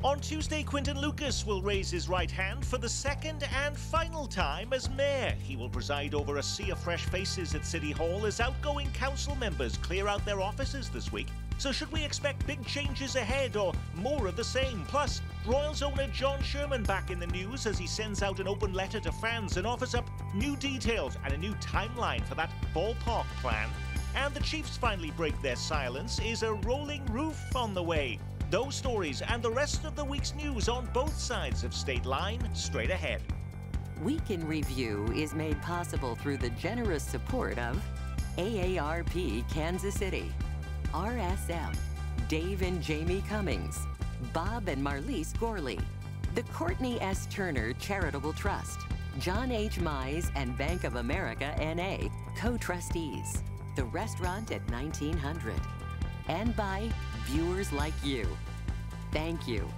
On Tuesday, Quinton Lucas will raise his right hand for the second and final time as mayor. He will preside over a sea of fresh faces at City Hall as outgoing council members clear out their offices this week. So should we expect big changes ahead or more of the same? Plus, Royals owner John Sherman back in the news as he sends out an open letter to fans and offers up new details and a new timeline for that ballpark plan. And the Chiefs finally break their silence. Is a rolling roof on the way? Those stories and the rest of the week's news on both sides of State Line straight ahead. Week in Review is made possible through the generous support of AARP Kansas City, RSM, Dave and Jamie Cummings, Bob and Marlise Gorley, the Courtney S. Turner Charitable Trust, John H. Mize and Bank of America N.A. co-trustees, the restaurant at 1900, and by viewers like you. Thank you.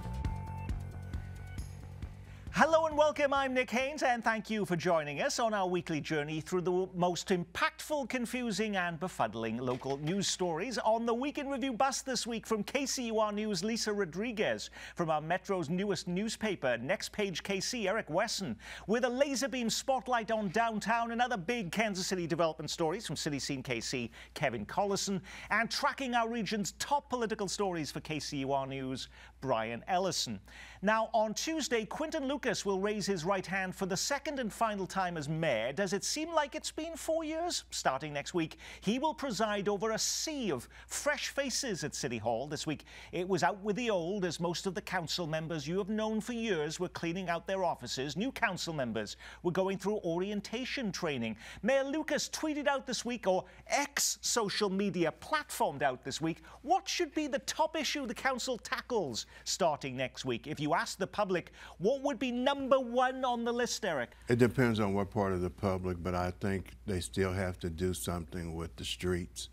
Hello and welcome, I'm Nick Haynes, and thank you for joining us on our weekly journey through the most impactful, confusing and befuddling local news stories. On the Week in Review bus this week from KCUR News, Lisa Rodriguez. From our Metro's newest newspaper, Next Page KC, Eric Wesson. With a laser beam spotlight on downtown and other big Kansas City development stories from City Scene KC, Kevin Collison. And tracking our region's top political stories for KCUR News, Brian Ellison. Now, on Tuesday, Quinton Lucas will raise his right hand for the second and final time as mayor. Does it seem like it's been 4 years? Starting next week, he will preside over a sea of fresh faces at City Hall. This week, it was out with the old, as most of the council members you have known for years were cleaning out their offices. New council members were going through orientation training. Mayor Lucas tweeted out this week, or X social media platformed out this week, what should be the top issue the council tackles starting next week? If you ask the public, what would be number one on the list, Eric? It depends on what part of the public, but I think they still have to do something with the streets,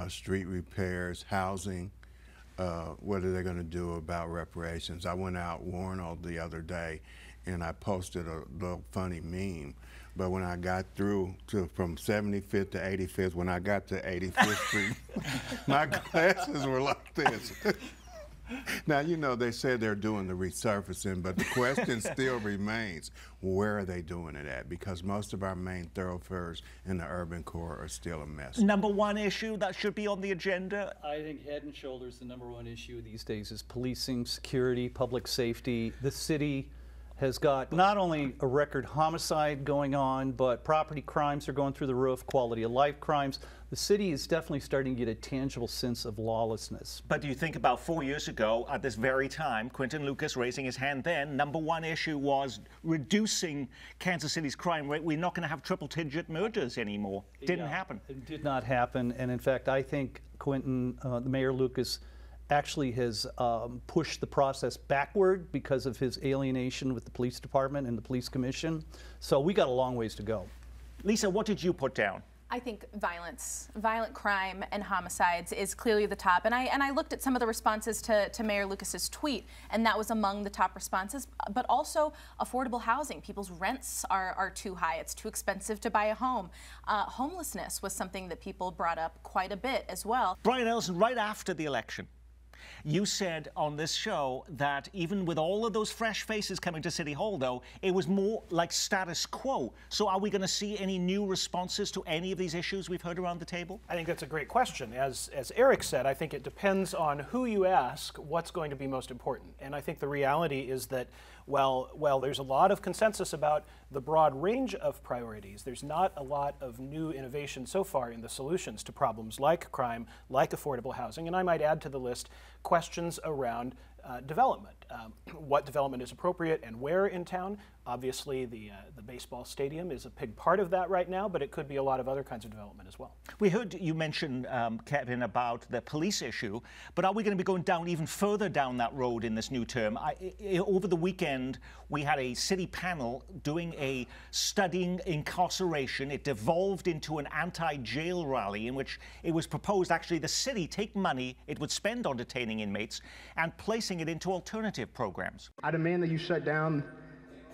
street repairs, housing. What are they going to do about reparations? I went out Warren the other day and I posted a little funny meme. But when I got through from 75th to 85th, when I got to 85th Street, my glasses were like this. Now, you know, they said they're doing the resurfacing, but the question still remains, where are they doing it at? Because most of our main thoroughfares in the urban core are still a mess. Number one issue that should be on the agenda? I think head and shoulders the number one issue these days is policing, security, public safety. The city has got not only a record homicide going on, but property crimes are going through the roof, quality of life crimes. The city is definitely starting to get a tangible sense of lawlessness. But do you think about 4 years ago, at this very time, Quinton Lucas raising his hand then, number one issue was reducing Kansas City's crime rate. We're not going to have triple-digit murders anymore. Didn't happen. It did not happen. And in fact, I think Quinton, the Mayor Lucas, actually has pushed the process backward because of his alienation with the police department and the police commission. So we got a long ways to go. Lisa, what did you put down? I think violent crime and homicides is clearly the top. And I looked at some of the responses to Mayor Lucas's tweet, and that was among the top responses, but also affordable housing. People's rents are too high. It's too expensive to buy a home. Homelessness was something that people brought up quite a bit as well. Brian Ellison, right after the election, you said on this show that even with all of those fresh faces coming to City Hall, though, it was more like status quo. So are we going to see any new responses to any of these issues we've heard around the table? I think that's a great question. As Eric said, I think it depends on who you ask what's going to be most important. And I think the reality is that while there's a lot of consensus about the broad range of priorities, there's not a lot of new innovation so far in the solutions to problems like crime, like affordable housing, and I might add to the list questions around development. What development is appropriate and where in town? Obviously, the baseball stadium is a big part of that right now, but it could be a lot of other kinds of development as well. We heard you mention, Kevin, about the police issue, but are we going to be going down even further down that road in this new term? Over the weekend, we had a city panel doing a studying incarceration. It devolved into an anti-jail rally in which it was proposed actually the city take money it would spend on detaining inmates and placing it into alternative programs. I demand that you shut down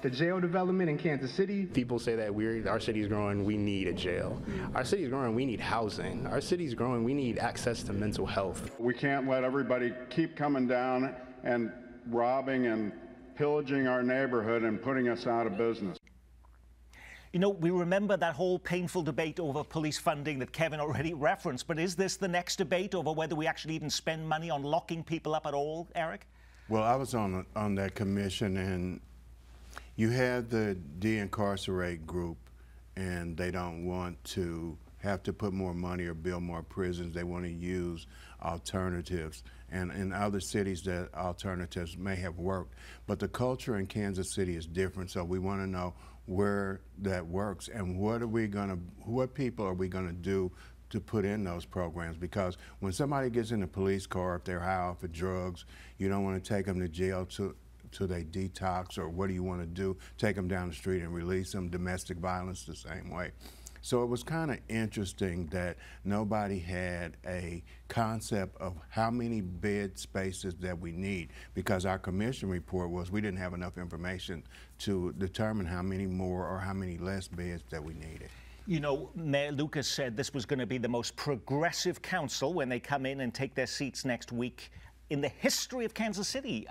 the jail development in Kansas City. People say that our city is growing, we need a jail. Our city is growing, we need housing. Our city is growing, we need access to mental health. We can't let everybody keep coming down and robbing and pillaging our neighborhood and putting us out of business. You know, we remember that whole painful debate over police funding that Kevin already referenced, but is this the next debate over whether we actually even spend money on locking people up at all, Eric? Well, I was on that commission, and you had the de-incarcerate group, and they don't want to have to put more money or build more prisons. They want to use alternatives. And in other cities, that alternatives may have worked. But the culture in Kansas City is different, so we want to know where that works and what people are we going to do to put in those programs. Because when somebody gets in a police car, if they're high off of drugs, you don't want to take them to jail till they detox, or what do you want to do? Take them down the street and release them. Domestic violence the same way. So it was kind of interesting that nobody had a concept of how many bed spaces that we need, because our commission report was we didn't have enough information to determine how many more or how many less beds that we needed. You know, Mayor Lucas said this was going to be the most progressive council when they come in and take their seats next week in the history of Kansas City.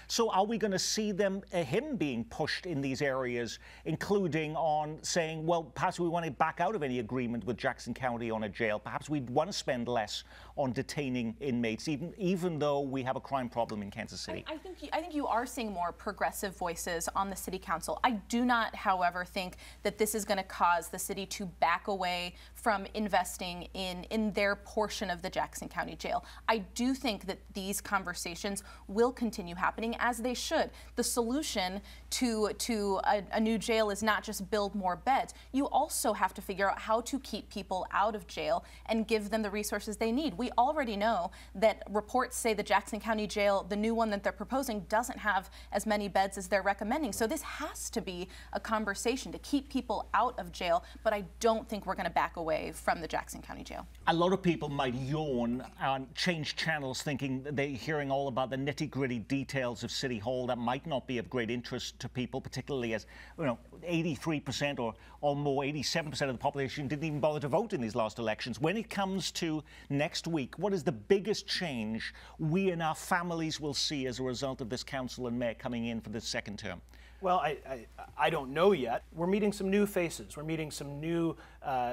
So are we going to see him being pushed in these areas, including on saying, well, perhaps we want to back out of any agreement with Jackson County on a jail. Perhaps we'd want to spend less on detaining inmates, even though we have a crime problem in Kansas City. I think you are seeing more progressive voices on the city council. I do not, however, think that this is going to cause the city to back away from investing in their portion of the Jackson County Jail. I do think that these conversations will continue happening, as they should. The solution to a new jail is not just build more beds. You also have to figure out how to keep people out of jail and give them the resources they need. We already know that reports say the Jackson County Jail, the new one that they're proposing, doesn't have as many beds as they're recommending. So this has to be a conversation to keep people out of jail, but I don't think we're going to back away from the Jackson County Jail. A lot of people might yawn and change channels thinking they're hearing all about the nitty-gritty details of City Hall that might not be of great interest to people, particularly as, you know, 83% or more, 87% of the population didn't even bother to vote in these last elections. When it comes to next week, what is the biggest change we and our families will see as a result of this council and mayor coming in for the second term? Well, I don't know yet. We're meeting some new faces. We're meeting some new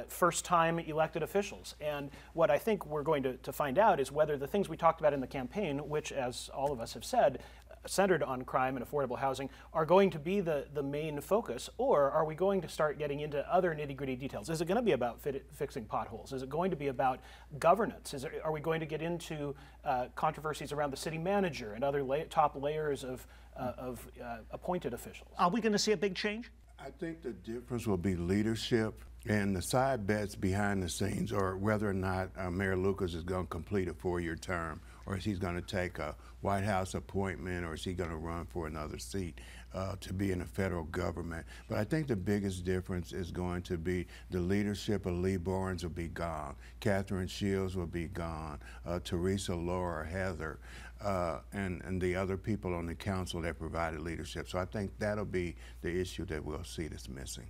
first-time elected officials. And what I think we're going to find out is whether the things we talked about in the campaign, which, as all of us have said, centered on crime and affordable housing, are going to be the main focus, or are we going to start getting into other nitty-gritty details? Is it going to be about fixing potholes? Is it going to be about governance? Are we going to get into controversies around the city manager and other top layers of appointed officials? Are we going to see a big change? I think the difference will be leadership and the side bets behind the scenes, or whether or not Mayor Lucas is going to complete a 4-year term, or is he going to take a White House appointment, or is he going to run for another seat to be in the federal government. But I think the biggest difference is going to be the leadership of Lee Barnes will be gone. Catherine Shields will be gone. Teresa, Laura, Heather, and the other people on the council that provided leadership. So I think that'll be the issue that we'll see that's missing.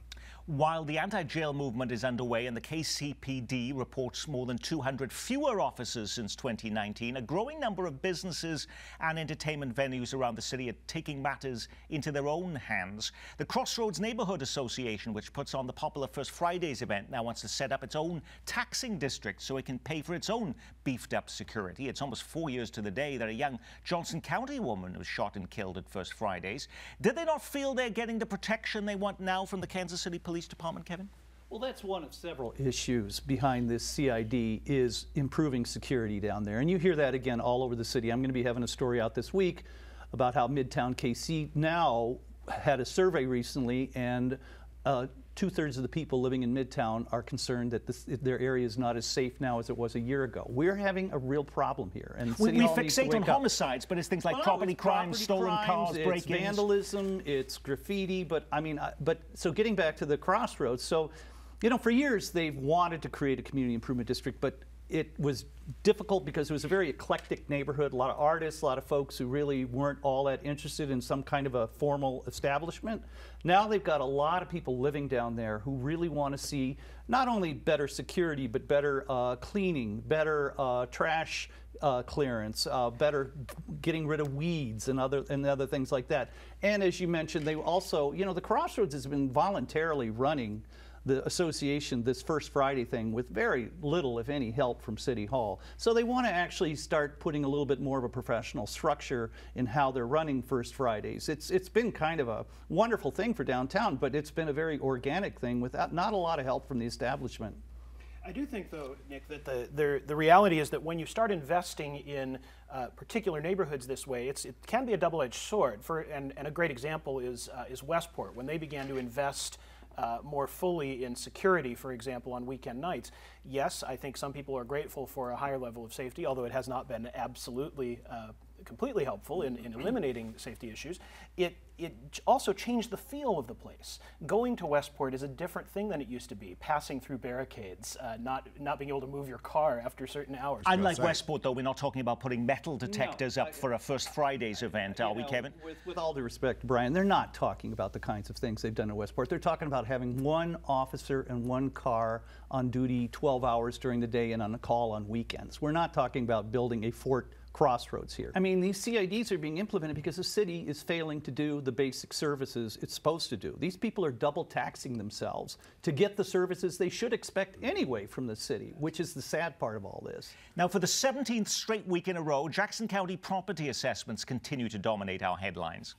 While the anti-jail movement is underway and the KCPD reports more than 200 fewer officers since 2019, a growing number of businesses and entertainment venues around the city are taking matters into their own hands. The Crossroads Neighborhood Association, which puts on the popular First Fridays event, now wants to set up its own taxing district so it can pay for its own beefed-up security. It's almost 4 years to the day that a young Johnson County woman was shot and killed at First Fridays. Did they not feel they're getting the protection they want now from the Kansas City Police Department, Kevin? Well, that's one of several issues behind this CID is improving security down there. And you hear that again all over the city. I'm going to be having a story out this week about how Midtown KC now had a survey recently, and 2/3 of the people living in Midtown are concerned that their area is not as safe now as it was a year ago. We're having a real problem here. And we fixate on homicides, but it's things like property crimes, stolen cars, break-ins. It's vandalism, it's graffiti, but I mean, so getting back to the Crossroads, so, you know, for years they've wanted to create a community improvement district, but it was difficult because it was a very eclectic neighborhood, a lot of artists, a lot of folks who really weren't all that interested in some kind of a formal establishment. Now they've got a lot of people living down there who really want to see not only better security, but better cleaning, better trash clearance, better getting rid of weeds and other things like that. And as you mentioned, they also, you know, the Crossroads has been voluntarily running the association this First Friday thing with very little, if any, help from City Hall. So they want to actually start putting a little bit more of a professional structure in how they're running First Fridays. It's been kind of a wonderful thing for downtown, but it's been a very organic thing without not a lot of help from the establishment. I do think, though, Nick, that the reality is that when you start investing in particular neighborhoods this way, it can be a double-edged sword. And a great example is Westport. When they began to invest more fully in security, for example, on weekend nights. Yes, I think some people are grateful for a higher level of safety, although it has not been absolutely completely helpful in eliminating safety issues. It also changed the feel of the place. Going to Westport is a different thing than it used to be, passing through barricades, not being able to move your car after certain hours. Unlike Westport, though, we're not talking about putting metal detectors up for a First Fridays event, are we, Kevin? With all due respect, Brian, they're not talking about the kinds of things they've done at Westport. They're talking about having one officer and one car on duty 12 hours during the day and on a call on weekends. We're not talking about building a Fort Crossroads here. I mean, these CIDs are being implemented because the city is failing to do the basic services it's supposed to do. These people are double taxing themselves to get the services they should expect anyway from the city, which is the sad part of all this. Now, for the 17th straight week in a row, Jackson County property assessments continue to dominate our headlines.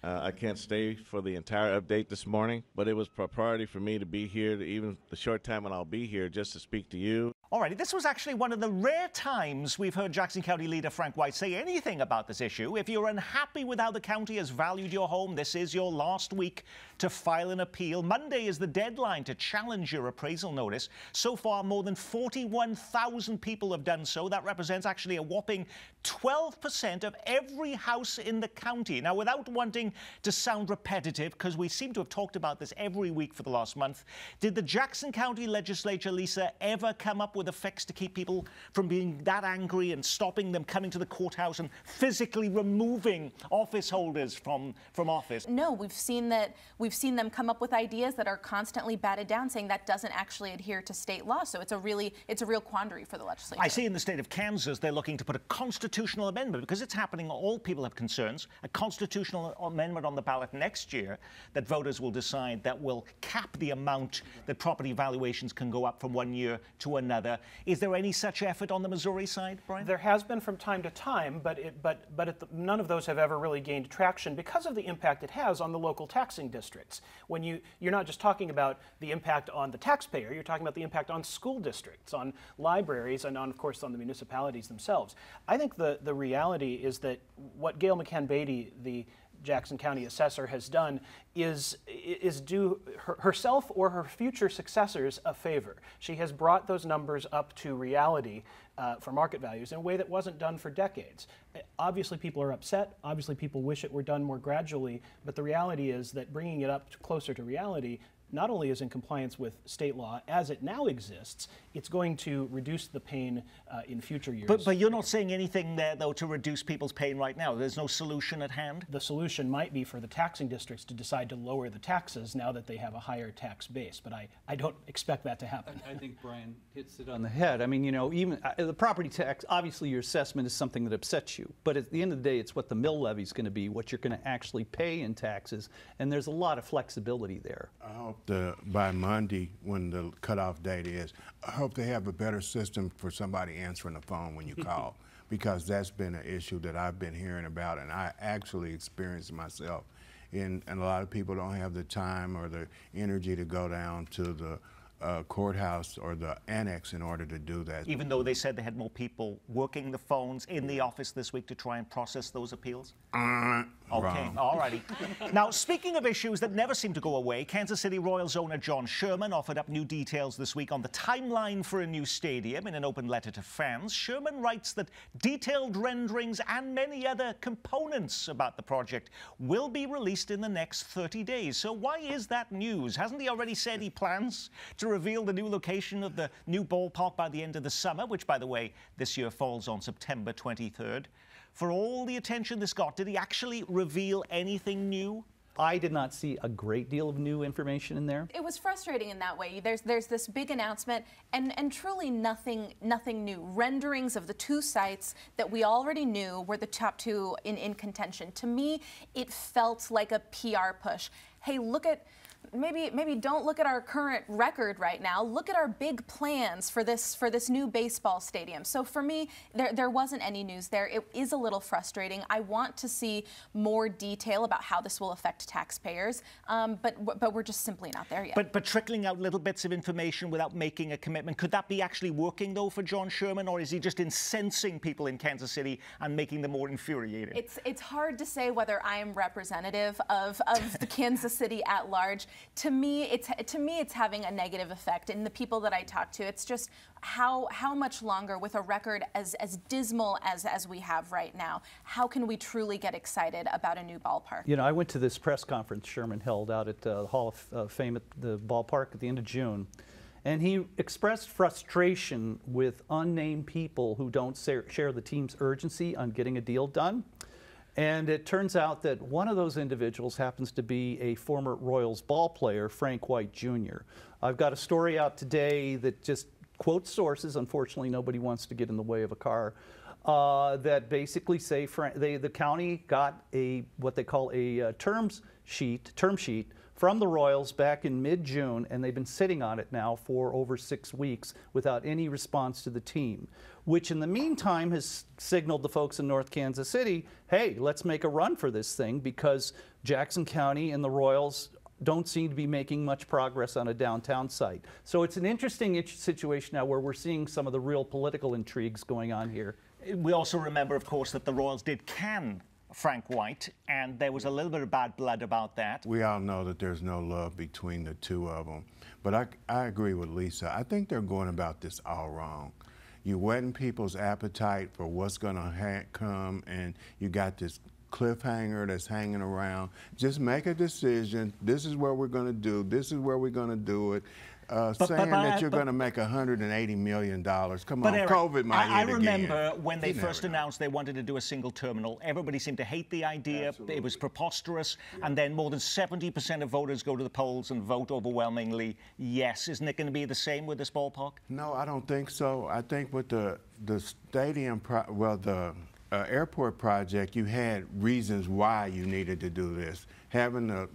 I can't stay for the entire update this morning, but it was a priority for me to be here, even the short time when I'll be here, just to speak to you. Alrighty, this was actually one of the rare times we've heard Jackson County leader Frank White say anything about this issue. If you're unhappy with how the county has valued your home, this is your last week to file an appeal. Monday is the deadline to challenge your appraisal notice. So far, more than 41,000 people have done so. That represents actually a whopping 12% of every house in the county. Now, without wanting to sound repetitive, because we seem to have talked about this every week for the last month, did the Jackson County Legislature, Lisa, ever come up with a fix to keep people from being that angry and stopping them coming to the courthouse and physically removing office holders from office? No, we've seen them come up with ideas that are constantly batted down, saying that doesn't actually adhere to state law. So it's a real quandary for the legislature. I see in the state of Kansas they're looking to put a constitutional amendment, because it's happening, all people have concerns, a constitutional amendment on the ballot next year that voters will decide that will cap the amount that property valuations can go up from one year to another. Is there any such effort on the Missouri side, Brian? There has been from time to time, but none of those have ever really gained traction because of the impact it has on the local taxing districts. When you're not just talking about the impact on the taxpayer, you're talking about the impact on school districts, on libraries, and of course on the municipalities themselves. I think the reality is that what Gail McCann Beatty, the Jackson County assessor, has done is do herself or her future successors a favor. She has brought those numbers up to reality for market values in a way that wasn't done for decades. Obviously people are upset, obviously people wish it were done more gradually, but the reality is that bringing it up closer to reality not only is in compliance with state law as it now exists, it's going to reduce the pain in future years. But you're not saying anything there, though, to reduce people's pain right now? There's no solution at hand? The solution might be for the taxing districts to decide to lower the taxes now that they have a higher tax base, but I don't expect that to happen. I think Brian hits it on the head. I mean, you know, even the property tax, obviously your assessment is something that upsets you, but at the end of the day, it's what the mill levy is going to be, what you're going to actually pay in taxes, and there's a lot of flexibility there. I hope by Monday, when the cutoff date is, I hope they have a better system for somebody answering the phone when you call, because that's been an issue that I've been hearing about, and I actually experienced myself. And a lot of people don't have the time or the energy to go down to the courthouse or the annex in order to do that. Even though they said they had more people working the phones in the office this week to try and process those appeals? Okay, Wrong. all righty. Now, speaking of issues that never seem to go away, Kansas City Royals owner John Sherman offered up new details this week on the timeline for a new stadium in an open letter to fans. Sherman writes that detailed renderings and many other components about the project will be released in the next 30 days. So why is that news? Hasn't he already said he plans to reveal the new location of the new ballpark by the end of the summer, which, by the way, this year falls on September 23rd? For all the attention this got, did he actually reveal anything new? I did not see a great deal of new information in there. It was frustrating in that way. There's this big announcement and truly nothing new. Renderings of the two sites that we already knew were the top two in contention. To me, it felt like a PR push. Hey, look at maybe don't look at our current record right now. Look at our big plans for this new baseball stadium. So for me, there wasn't any news there. It is a little frustrating. I want to see more detail about how this will affect taxpayers, but we're just simply not there yet. But trickling out little bits of information without making a commitment, could that be actually working though for John Sherman, or is he just incensing people in Kansas City and making them more infuriated? It's hard to say whether I am representative of the Kansas City at large. To me, it's having a negative effect. And the people that I talk to, it's just how much longer with a record as dismal as we have right now, how can we truly get excited about a new ballpark? You know, I went to this press conference Sherman held out at the Hall of Fame at the ballpark at the end of June. And he expressed frustration with unnamed people who don't share the team's urgency on getting a deal done. And it turns out that one of those individuals happens to be a former Royals ball player, Frank White Jr. I've got a story out today that just quotes sources. Unfortunately, nobody wants to get in the way of a car. That basically say the county got what they call a term sheet from the Royals back in mid-June, and they've been sitting on it now for over 6 weeks without any response to the team, which in the meantime has signaled the folks in North Kansas City, hey, let's make a run for this thing, because Jackson County and the Royals don't seem to be making much progress on a downtown site. So it's an interesting situation now where we're seeing some of the real political intrigues going on here. We also remember, of course, that the Royals did can Frank White, and there was a little bit of bad blood about that. We all know that there's no love between the two of them. But I agree with Lisa. I think they're going about this all wrong. You're whetting people's appetite for what's going to come, and you got this cliffhanger that's hanging around. Just make a decision. This is what we're going to do. This is where we're going to do it. Saying that you're going to make $180 million. Come on, Eric, COVID might hit again. I remember when they first announced they wanted to do a single terminal, everybody seemed to hate the idea. Absolutely. It was preposterous. Yeah. And then more than 70% of voters go to the polls and vote overwhelmingly yes. Isn't it going to be the same with this ballpark? No, I don't think so. I think with the stadium, the airport project, you had reasons why you needed to do this. Having the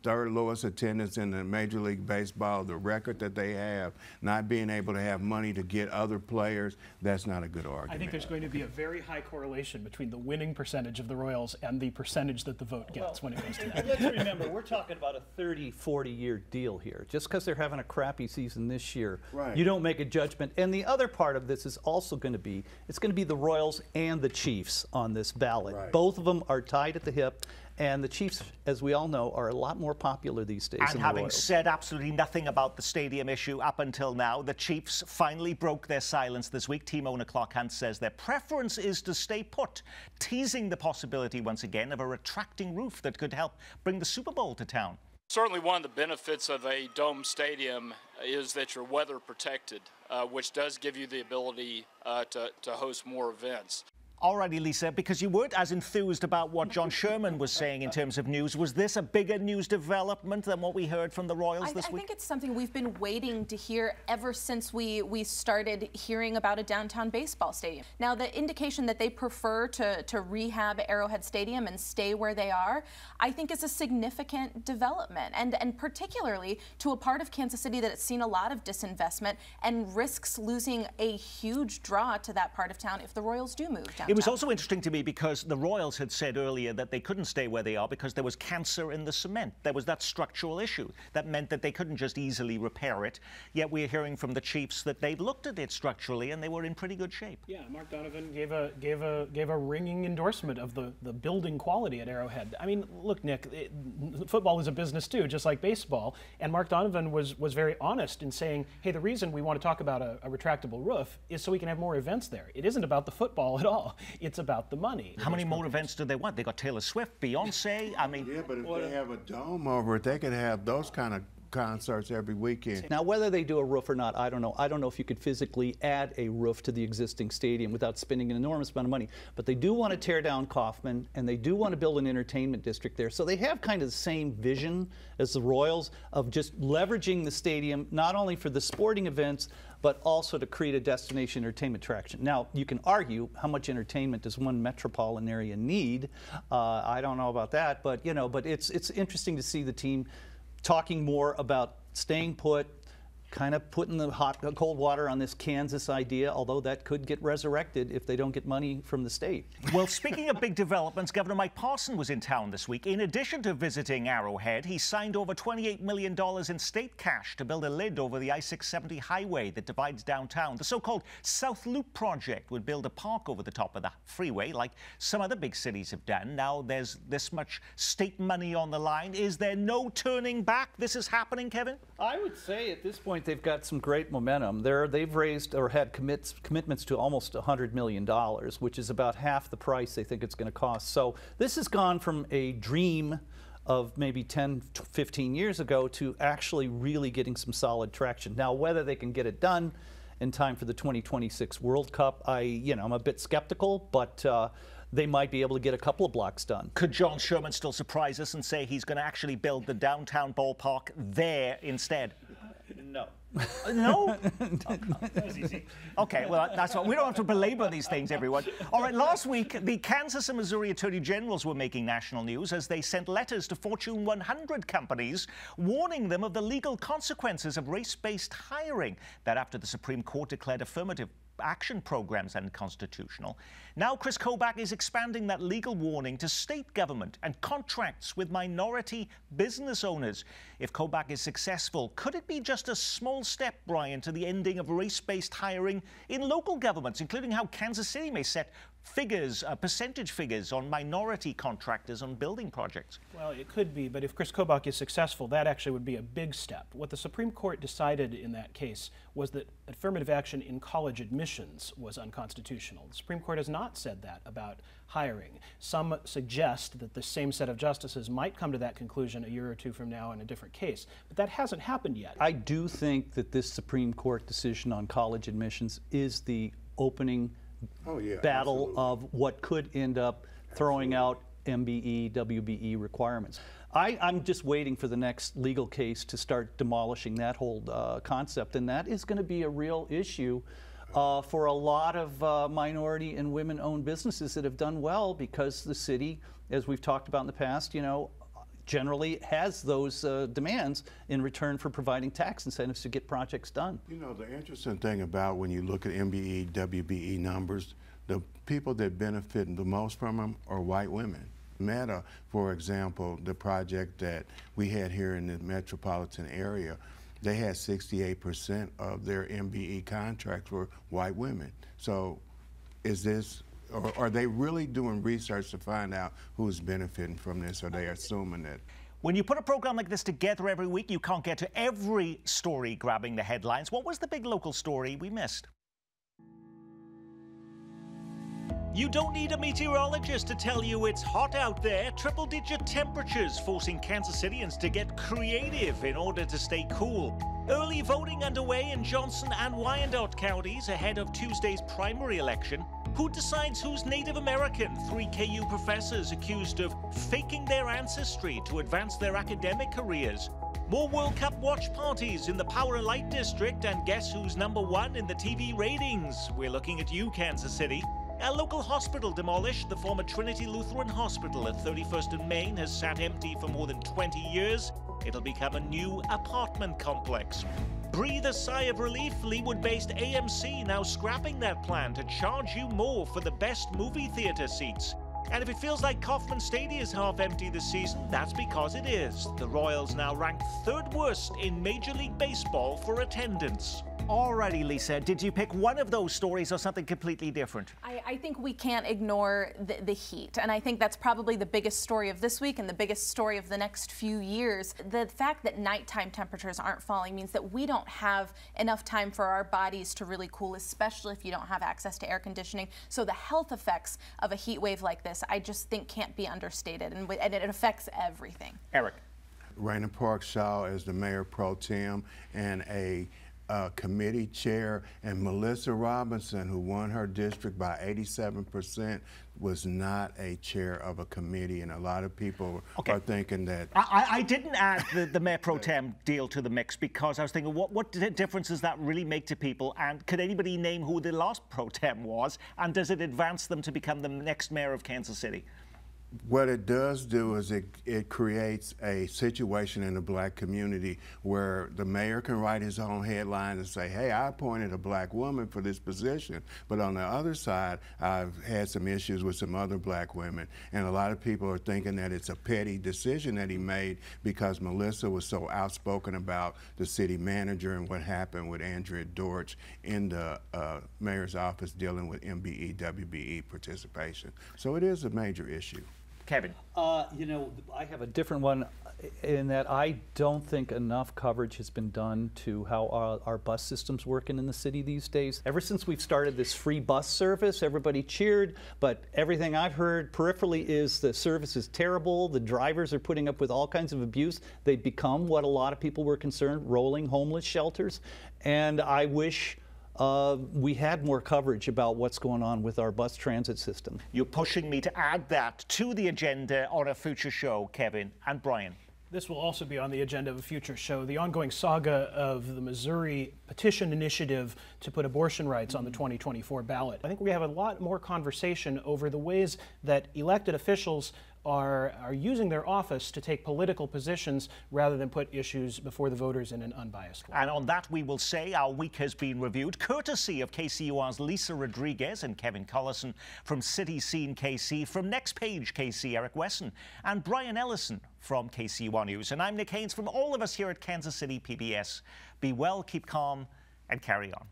third lowest attendance in the Major League Baseball, the record that they have, not being able to have money to get other players, that's not a good argument. I think there's going to be a very high correlation between the winning percentage of the Royals and the percentage that the vote gets when it goes to that. Let's remember, we're talking about a 30, 40-year deal here. Just because they're having a crappy season this year, right, you don't make a judgment. And the other part of this is also going to be, it's going to be the Royals and the Chiefs on this ballot. Right. Both of them are tied at the hip. And the Chiefs, as we all know, are a lot more popular these days. And having said absolutely nothing about the stadium issue up until now, the Chiefs finally broke their silence this week. Team owner Clark Hunt says their preference is to stay put, teasing the possibility once again of a retracting roof that could help bring the Super Bowl to town. Certainly one of the benefits of a dome stadium is that you're weather protected, which does give you the ability to host more events. Alrighty, Lisa, because you weren't as enthused about what John Sherman was saying in terms of news, was this a bigger news development than what we heard from the Royals this week? I think it's something we've been waiting to hear ever since we started hearing about a downtown baseball stadium. Now, the indication that they prefer to rehab Arrowhead Stadium and stay where they are, I think is a significant development, and particularly to a part of Kansas City that has seen a lot of disinvestment and risks losing a huge draw to that part of town if the Royals do move down. It was also interesting to me because the Royals had said earlier that they couldn't stay where they are because there was cancer in the cement. There was that structural issue that meant that they couldn't just easily repair it. Yet we're hearing from the Chiefs that they'd looked at it structurally and they were in pretty good shape. Yeah, Mark Donovan gave a ringing endorsement of the building quality at Arrowhead. I mean, look, Nick, football is a business too, just like baseball. And Mark Donovan was very honest in saying, hey, the reason we want to talk about a retractable roof is so we can have more events there. It isn't about the football at all. It's about the money. How many more events do they want? They got Taylor Swift, Beyonce. I mean, yeah, but if they have a dome over it, they could have those kind of concerts every weekend. Now, whether they do a roof or not, I don't know. I don't know if you could physically add a roof to the existing stadium without spending an enormous amount of money. But they do want to tear down Kauffman, and they do want to build an entertainment district there. So they have kind of the same vision as the Royals of just leveraging the stadium, not only for the sporting events, but also to create a destination entertainment attraction. Now, you can argue how much entertainment does one metropolitan area need. I don't know about that, but you know, but it's interesting to see the team talking more about staying put, kind of putting the cold water on this Kansas idea, although that could get resurrected if they don't get money from the state. Well, speaking of big developments, Governor Mike Parson was in town this week. In addition to visiting Arrowhead, he signed over $28 million in state cash to build a lid over the I-670 highway that divides downtown. The so-called South Loop project would build a park over the top of the freeway, like some other big cities have done. Now there's this much state money on the line. Is there no turning back? This is happening, Kevin? I would say at this point they've got some great momentum. They've raised or had commitments to almost $100 million, which is about half the price they think it's going to cost. So this has gone from a dream of maybe 10, 15 years ago to actually really getting some solid traction. Now, whether they can get it done in time for the 2026 World Cup, I'm a bit skeptical, but they might be able to get a couple of blocks done. Could John Sherman still surprise us and say he's going to actually build the downtown ballpark there instead? No. No? That was easy. Okay, well, that's what we don't have to belabor these things, everyone. All right, last week, the Kansas and Missouri Attorney Generals were making national news as they sent letters to Fortune 100 companies warning them of the legal consequences of race-based hiring. That after the Supreme Court declared affirmative action programs unconstitutional. Now Chris Kobach is expanding that legal warning to state government and contracts with minority business owners. If Kobach is successful, could it be just a small step, Brian, to the ending of race-based hiring in local governments, including how Kansas City may set figures, percentage figures on minority contractors on building projects? Well, it could be, but if Chris Kobach is successful, that actually would be a big step. What the Supreme Court decided in that case was that affirmative action in college admissions was unconstitutional. The Supreme Court has not said that about hiring. Some suggest that the same set of justices might come to that conclusion a year or two from now in a different case, but that hasn't happened yet. I do think that this Supreme Court decision on college admissions is the opening battle absolutely. of what could end up throwing out MBE, WBE requirements. I'm just waiting for the next legal case to start demolishing that whole concept, and that is going to be a real issue for a lot of minority and women-owned businesses that have done well because the city, as we've talked about in the past, generally has those demands in return for providing tax incentives to get projects done. You know, the interesting thing about when you look at MBE, WBE numbers, the people that benefit the most from them are white women. Meta, for example, the project that we had here in the metropolitan area, they had 68% of their MBE contracts were white women. So is this, or are they really doing research to find out who's benefiting from this, or are they assuming that? When you put a program like this together every week, you can't get to every story grabbing the headlines. What was the big local story we missed? You don't need a meteorologist to tell you it's hot out there. Triple-digit temperatures forcing Kansas Cityans to get creative in order to stay cool. Early voting underway in Johnson and Wyandotte counties ahead of Tuesday's primary election. Who decides who's Native American? 3 KU professors accused of faking their ancestry to advance their academic careers. More World Cup watch parties in the Power and Light District, and guess who's #1 in the TV ratings? We're looking at you, Kansas City. A local hospital demolished. The former Trinity Lutheran Hospital at 31st and Main has sat empty for more than 20 years. It'll become a new apartment complex. Breathe a sigh of relief. Leewood-based AMC now scrapping that plan to charge you more for the best movie theater seats. And if it feels like Kauffman Stadium is half empty this season, that's because it is. The Royals now ranked 3rd worst in Major League Baseball for attendance. Alrighty, Lisa, did you pick one of those stories or something completely different? I think we can't ignore the heat, and I think that's probably the biggest story of this week and the biggest story of the next few years. The fact that nighttime temperatures aren't falling means that we don't have enough time for our bodies to really cool, especially if you don't have access to air conditioning. So the health effects of a heat wave like this, I just think can't be understated, and it affects everything. Eric. Raina Park Shaw is the mayor pro tem and a committee chair, and Melissa Robinson, who won her district by 87%, was not a chair of a committee, and a lot of people are thinking that. I didn't add the mayor pro tem deal to the mix because I was thinking, what difference does that really make to people? And could anybody name who the last pro tem was? And does it advance them to become the next mayor of Kansas City? What it does do is it creates a situation in the black community where the mayor can write his own headline and say, hey, I appointed a black woman for this position. But on the other side, I've had some issues with some other black women. And a lot of people are thinking that it's a petty decision that he made because Melissa was so outspoken about the city manager and what happened with Andrea Dortch in the mayor's office dealing with MBE, WBE participation. So it is a major issue. Kevin. You know, I have a different one in that I don't think enough coverage has been done to how our bus systems working in the city these days. Ever since we've started this free bus service, everybody cheered, but everything I've heard peripherally is the service is terrible, the drivers are putting up with all kinds of abuse. They've become what a lot of people were concerned, rolling homeless shelters, and I wish we had more coverage about what's going on with our bus transit system. You're pushing me to add that to the agenda on a future show, Kevin and Brian. This will also be on the agenda of a future show, the ongoing saga of the Missouri petition initiative to put abortion rights on the 2024 ballot. I think we have a lot more conversation over the ways that elected officials are using their office to take political positions rather than put issues before the voters in an unbiased way. And on that, we will say our week has been reviewed, courtesy of KCUR's Lisa Rodriguez and Kevin Collison, from City Scene KC, from Next Page KC, Eric Wesson, and Brian Ellison from KCUR News. And I'm Nick Haynes from all of us here at Kansas City PBS. Be well, keep calm, and carry on.